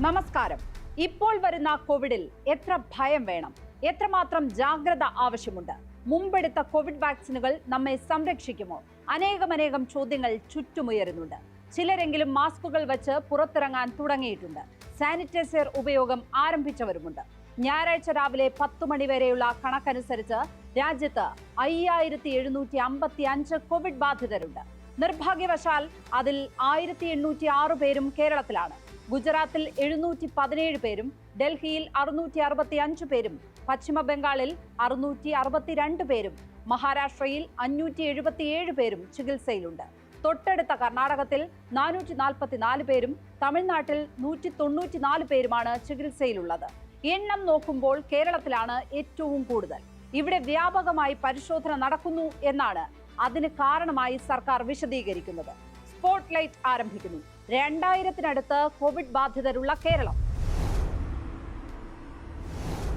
നമസ്കാരം. ഇപ്പോൾ വരുന്ന കോവിഡിൽ എത്ര ഭയം വേണം, എത്രമാത്രം ജാഗ്രത ആവശ്യമുണ്ട്? മുമ്പെടുത്ത കോവിഡ് വാക്സിനുകൾ നമ്മെ സംരക്ഷിക്കുമോ? അനേകം ചോദ്യങ്ങൾ ചുറ്റുമുയരുന്നുണ്ട്. ചിലരെങ്കിലും മാസ്കുകൾ വെച്ച് പുറത്തിറങ്ങാൻ തുടങ്ങിയിട്ടുണ്ട്. സാനിറ്റൈസർ ഉപയോഗം ആരംഭിച്ചവരുമുണ്ട്. ഞായറാഴ്ച രാവിലെ 10 മണി വരെയുള്ള കണക്കനുസരിച്ച് രാജ്യത്ത് 5755 കോവിഡ് ബാധിതരുണ്ട്. നിർഭാഗ്യവശാൽ അതിൽ 1806 പേരും കേരളത്തിലാണ്. ഗുജറാത്തിൽ 717 പേരും, ഡൽഹിയിൽ 665 പേരും, പശ്ചിമ ബംഗാളിൽ 662 പേരും, മഹാരാഷ്ട്രയിൽ 577 പേരും ചികിത്സയിലുണ്ട്. തൊട്ടടുത്ത കർണാടകത്തിൽ 444 പേരും, തമിഴ്നാട്ടിൽ 194 പേരുമാണ് ചികിത്സയിലുള്ളത്. എണ്ണം നോക്കുമ്പോൾ കേരളത്തിലാണ് ഏറ്റവും കൂടുതൽ. ഇവിടെ വ്യാപകമായി പരിശോധന നടക്കുന്നു എന്നാണ് അതിന് കാരണമായി സർക്കാർ വിശദീകരിക്കുന്നത്. സ്പോട്ട് ലൈറ്റ് ആരംഭിക്കുന്നു. 2000-നടുത്ത് കോവിഡ് ബാധിതരുള്ള കേരളം.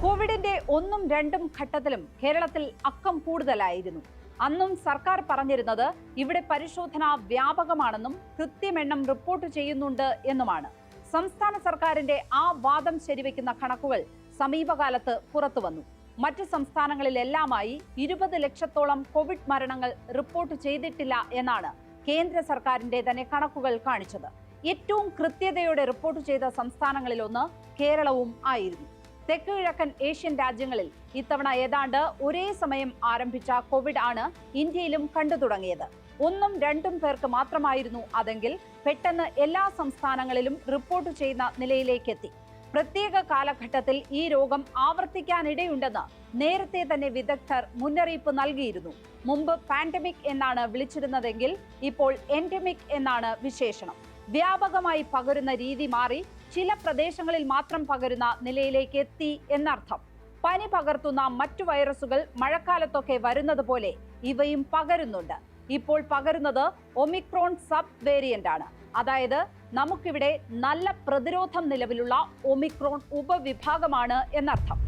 കോവിഡിന്റെ 1ഉം 2ഉം ഘട്ടത്തിലും കേരളത്തിൽ അക്കം കൂടുതലായിരുന്നു. അന്നും സർക്കാർ പറഞ്ഞിരുന്നത് ഇവിടെ പരിശോധന വ്യാപകമാണെന്നും കൃത്യമെണ്ണം റിപ്പോർട്ട് ചെയ്യുന്നുണ്ട് എന്നുമാണ്. സംസ്ഥാന സർക്കാരിന്റെ ആ വാദം ശരിവെക്കുന്ന കണക്കുകൾ സമീപകാലത്ത് പുറത്തു വന്നു. മറ്റ് സംസ്ഥാനങ്ങളിലെല്ലാമായി 20 ലക്ഷത്തോളം കോവിഡ് മരണങ്ങൾ റിപ്പോർട്ട് ചെയ്തിട്ടില്ല എന്നാണ് കേന്ദ്ര സർക്കാരിന്റെ തന്നെ കണക്കുകൾ കാണിച്ചത്. ഏറ്റവും കൃത്യതയോടെ റിപ്പോർട്ട് ചെയ്ത സംസ്ഥാനങ്ങളിലൊന്ന് കേരളവും ആയിരുന്നു. തെക്ക് കിഴക്കൻ ഏഷ്യൻ രാജ്യങ്ങളിൽ ഇത്തവണ ഏതാണ്ട് ഒരേ സമയം ആരംഭിച്ച കോവിഡ് ആണ് ഇന്ത്യയിലും കണ്ടു തുടങ്ങിയത്. 1ഉം 2ഉം പേർക്ക് മാത്രമായിരുന്നു അതെങ്കിൽ പെട്ടെന്ന് എല്ലാ സംസ്ഥാനങ്ങളിലും റിപ്പോർട്ട് ചെയ്യുന്ന നിലയിലേക്കെത്തി. പ്രത്യേക കാലഘട്ടത്തിൽ ഈ രോഗം ആവർത്തിക്കാനിടയുണ്ടെന്ന് നേരത്തെ തന്നെ വിദഗ്ധർ മുന്നറിയിപ്പ് നൽകിയിരുന്നു. മുമ്പ് പാൻഡമിക് എന്നാണ് വിളിച്ചിരുന്നതെങ്കിൽ ഇപ്പോൾ എൻഡമിക് എന്നാണ് വിശേഷണം. വ്യാപകമായി പകരുന്ന രീതി മാറി ചില പ്രദേശങ്ങളിൽ മാത്രം പകരുന്ന നിലയിലേക്ക് എത്തി എന്നർത്ഥം. പനി പകർത്തുന്ന മറ്റു വൈറസുകൾ മഴക്കാലത്തൊക്കെ വരുന്നത് പോലെ ഇവയും പകരുന്നുണ്ട്. ഇപ്പോൾ പകരുന്നത് ഒമിക്രോൺ സബ് വേരിയന്റ് ആണ്. അതായത് നമുക്കിവിടെ നല്ല പ്രതിരോധം നിലവിലുള്ള ഒമിക്രോൺ ഉപവിഭാഗമാണ് എന്നർത്ഥം.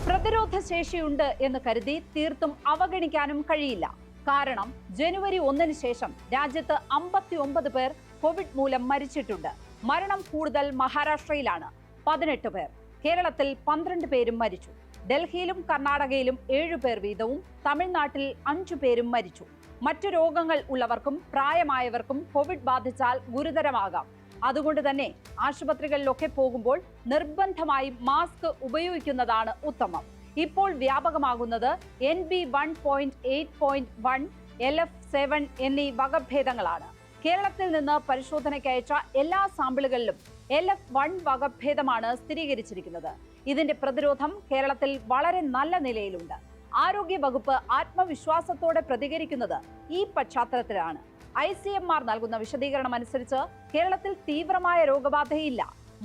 പ്രതിരോധ ശേഷിയുണ്ട് എന്ന് കരുതി തീർത്തും അവഗണിക്കാനും കഴിയില്ല. കാരണം ജനുവരി 1-ന് ശേഷം രാജ്യത്ത് 59 പേർ കോവിഡ് മൂലം മരിച്ചിട്ടുണ്ട്. മരണം കൂടുതൽ മഹാരാഷ്ട്രയിലാണ്, 18 പേർ. കേരളത്തിൽ 12 പേരും മരിച്ചു. ഡൽഹിയിലും കർണാടകയിലും 7 പേർ വീതവും, തമിഴ്നാട്ടിൽ 5 പേരും മരിച്ചു. മറ്റു രോഗങ്ങൾ ഉള്ളവർക്കും പ്രായമായവർക്കും കോവിഡ് ബാധിച്ചാൽ ഗുരുതരമാകാം. അതുകൊണ്ട് തന്നെ ആശുപത്രികളിലൊക്കെ പോകുമ്പോൾ നിർബന്ധമായി മാസ്ക് ഉപയോഗിക്കുന്നതാണ് ഉത്തമം. ഇപ്പോൾ വ്യാപകമാകുന്നത് NB1.8.1, LF7 എന്നീ വകഭേദങ്ങളാണ്. കേരളത്തിൽ നിന്ന് പരിശോധനയ്ക്ക് അയച്ച എല്ലാ സാമ്പിളുകളിലും LF1 വകഭേദമാണ് സ്ഥിരീകരിച്ചിരിക്കുന്നത്. ഇതിന്റെ പ്രതിരോധം കേരളത്തിൽ വളരെ നല്ല നിലയിലുണ്ട്. ആരോഗ്യ വകുപ്പ് ആത്മവിശ്വാസത്തോടെ പ്രതികരിക്കുന്നത് ഈ പശ്ചാത്തലത്തിലാണ്. ICMR നൽകുന്ന വിശദീകരണം അനുസരിച്ച് കേരളത്തിൽ തീവ്രമായ രോഗബാധയില്ല,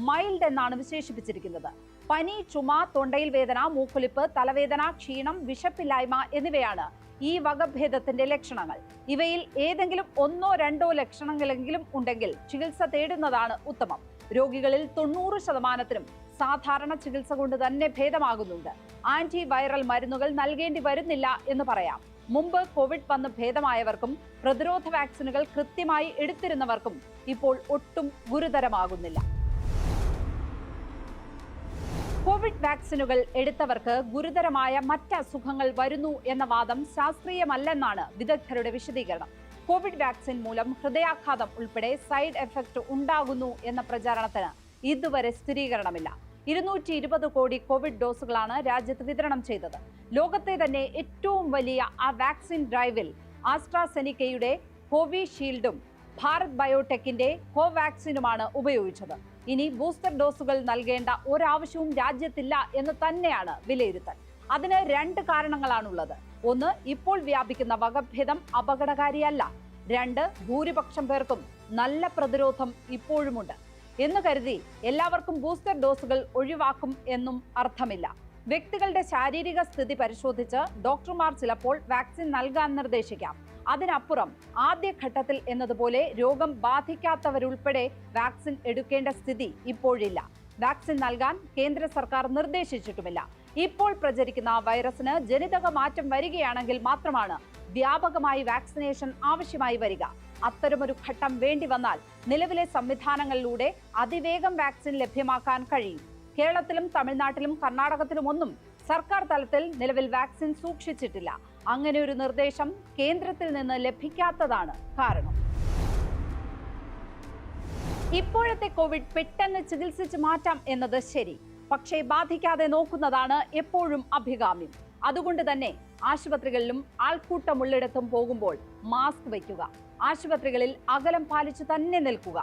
മൈൽഡ് എന്നാണ് വിശേഷിപ്പിച്ചിരിക്കുന്നത്. പനി, ചുമ, തൊണ്ടയിൽ വേദന, മൂക്കൊലിപ്പ്, തലവേദന, ക്ഷീണം, വിശപ്പില്ലായ്മ എന്നിവയാണ് ഈ വകഭേദത്തിന്റെ ലക്ഷണങ്ങൾ. ഇവയിൽ ഏതെങ്കിലും 1-2 ലക്ഷണങ്ങളെങ്കിലും ഉണ്ടെങ്കിൽ ചികിത്സ തേടുന്നതാണ് ഉത്തമം. രോഗികളിൽ 90%-നും സാധാരണ ചികിത്സ കൊണ്ട് തന്നെ ഭേദമാകുന്നുണ്ട്. ആന്റി വൈറൽ മരുന്നുകൾ നൽകേണ്ടി വരുന്നില്ല എന്ന് പറയാം. മുമ്പ് കോവിഡ് വന്ന് ഭേദമായവർക്കും പ്രതിരോധ വാക്സിനുകൾ കൃത്യമായി എടുത്തിരുന്നവർക്കും ഇപ്പോൾ ഒട്ടും ഗുരുതരമാകുന്നില്ല. കോവിഡ് വാക്സിനുകൾ എടുത്തവർക്ക് ഗുരുതരമായ മറ്റ് അസുഖങ്ങൾ വരുന്നു എന്ന വാദം ശാസ്ത്രീയമല്ലെന്നാണ് വിദഗ്ധരുടെ വിശദീകരണം. കോവിഡ് വാക്സിൻ മൂലം ഹൃദയാഘാതം ഉൾപ്പെടെ സൈഡ് എഫക്ട് ഉണ്ടാകുന്നു എന്ന പ്രചാരണത്തിന് ഇതുവരെ സ്ഥിരീകരണമില്ല. 220 കോടി കോവിഡ് ഡോസുകളാണ് രാജ്യത്ത് വിതരണം ചെയ്തത്. ലോകത്തെ തന്നെ ഏറ്റവും വലിയ ആ വാക്സിൻ ഡ്രൈവിൽ ആസ്ട്രാസെനിക്കയുടെ കോവിഷീൽഡും ഭാരത് ബയോടെക്കിന്റെ കോവാക്സിനുമാണ് ഉപയോഗിച്ചത്. ഇനി ബൂസ്റ്റർ ഡോസുകൾ നൽകേണ്ട ഒരാവശ്യവും രാജ്യത്തില്ല എന്ന് തന്നെയാണ് വിലയിരുത്തൽ. അതിന് 2 കാരണങ്ങളാണുള്ളത്. 1, ഇപ്പോൾ വ്യാപിക്കുന്ന വകഭേദം അപകടകാരിയല്ല. 2, ഭൂരിപക്ഷം പേർക്കും നല്ല പ്രതിരോധം ഇപ്പോഴുമുണ്ട് എന്ന് കരുതി എല്ലാവർക്കും ബൂസ്റ്റർ ഡോസുകൾ ഒഴിവാക്കും എന്നും അർത്ഥമില്ല. വ്യക്തികളുടെ ശാരീരിക സ്ഥിതി പരിശോധിച്ച് ഡോക്ടർമാർ ചിലപ്പോൾ വാക്സിൻ നൽകാൻ നിർദ്ദേശിക്കാം. അതിനപ്പുറം ആദ്യഘട്ടത്തിൽ എന്നതുപോലെ രോഗം ബാധിക്കാത്തവരുൾപ്പെടെ വാക്സിൻ എടുക്കേണ്ട സ്ഥിതി ഇപ്പോഴില്ല. വാക്സിൻ നൽകാൻ കേന്ദ്ര സർക്കാർ നിർദ്ദേശിച്ചിട്ടുമില്ല. ഇപ്പോൾ പ്രചരിക്കുന്ന വൈറസിന് ജനിതക മാറ്റം വരികയാണെങ്കിൽ മാത്രമാണ് വ്യാപകമായി വാക്സിനേഷൻ ആവശ്യമായി വരിക. അത്തരമൊരു ഘട്ടം വേണ്ടി വന്നാൽ നിലവിലെ സംവിധാനങ്ങളിലൂടെ അതിവേഗം വാക്സിൻ ലഭ്യമാക്കാൻ കഴിയും. കേരളത്തിലും തമിഴ്നാട്ടിലും കർണാടകത്തിലുമൊന്നും സർക്കാർ തലത്തിൽ നിലവിൽ വാക്സിൻ സൂക്ഷിച്ചിട്ടില്ല. അങ്ങനെ ഒരു നിർദ്ദേശം കേന്ദ്രത്തിൽ നിന്ന് ലഭിക്കാത്തതാണ് കാരണം. ഇപ്പോഴത്തെ കോവിഡ് പെട്ടെന്ന് ചികിത്സിച്ച് മാറ്റാം എന്നത് ശരി, പക്ഷേ ബാധിക്കാതെ നോക്കുന്നതാണ് എപ്പോഴും അഭികാമ്യം. അതുകൊണ്ട് തന്നെ ആശുപത്രികളിലും ആൾക്കൂട്ടമുള്ളിടത്തും പോകുമ്പോൾ മാസ്ക് വയ്ക്കുക, ആശുപത്രികളിൽ അകലം പാലിച്ചു തന്നെ നിൽക്കുക,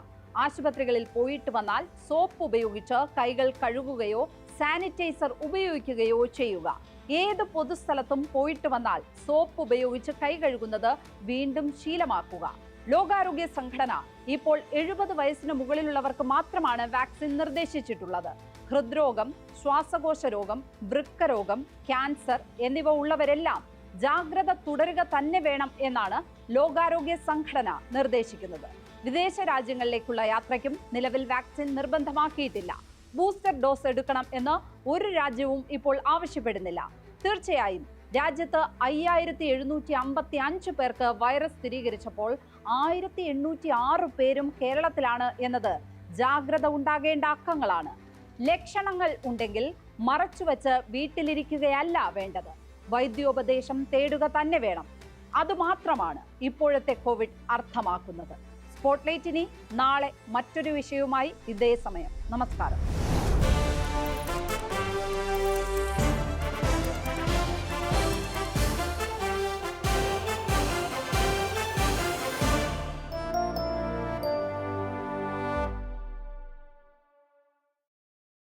ആശുപത്രികളിൽ പോയിട്ട് വന്നാൽ സോപ്പ് ഉപയോഗിച്ച് കൈകൾ കഴുകുകയോ സാനിറ്റൈസർ ഉപയോഗിക്കുകയോ ചെയ്യുക. ഏത് പൊതുസ്ഥലത്തും പോയിട്ട് വന്നാൽ സോപ്പ് ഉപയോഗിച്ച് കൈ കഴുകുന്നത് വീണ്ടും ശീലമാക്കുക. ലോകാരോഗ്യ സംഘടന ഇപ്പോൾ 70 വയസ്സിന് മുകളിലുള്ളവർക്ക് മാത്രമാണ് വാക്സിൻ നിർദ്ദേശിച്ചിട്ടുള്ളത്. ഹൃദ്രോഗം, ശ്വാസകോശ രോഗം, വൃക്കരോഗം, ക്യാൻസർ എന്നിവ ഉള്ളവരെല്ലാം ജാഗ്രത തുടരുക തന്നെ വേണം എന്നാണ് ലോകാരോഗ്യ സംഘടന നിർദ്ദേശിക്കുന്നത്. വിദേശ രാജ്യങ്ങളിലേക്കുള്ള യാത്രയ്ക്കും നിലവിൽ വാക്സിൻ നിർബന്ധമാക്കിയിട്ടില്ല. ബൂസ്റ്റർ ഡോസ് എടുക്കണം എന്ന് ഒരു രാജ്യവും ഇപ്പോൾ ആവശ്യപ്പെടുന്നില്ല. തീർച്ചയായും രാജ്യത്ത് 5755 പേർക്ക് വൈറസ് സ്ഥിരീകരിച്ചപ്പോൾ 1806 പേരും കേരളത്തിലാണ് എന്നത് ജാഗ്രത ഉണ്ടാകേണ്ട അക്കങ്ങളാണ്. ലക്ഷണങ്ങൾ ഉണ്ടെങ്കിൽ മറച്ചുവെച്ച് വീട്ടിലിരിക്കുകയല്ല വേണ്ടത്, വൈദ്യോപദേശം തേടുക തന്നെ വേണം. അതുമാത്രമാണ് ഇപ്പോഴത്തെ കോവിഡ് അർത്ഥമാക്കുന്നത്. സ്പോട്ട്ലൈറ്റ് ഇനി നാളെ മറ്റൊരു വിഷയവുമായി ഇതേ സമയം. നമസ്കാരം.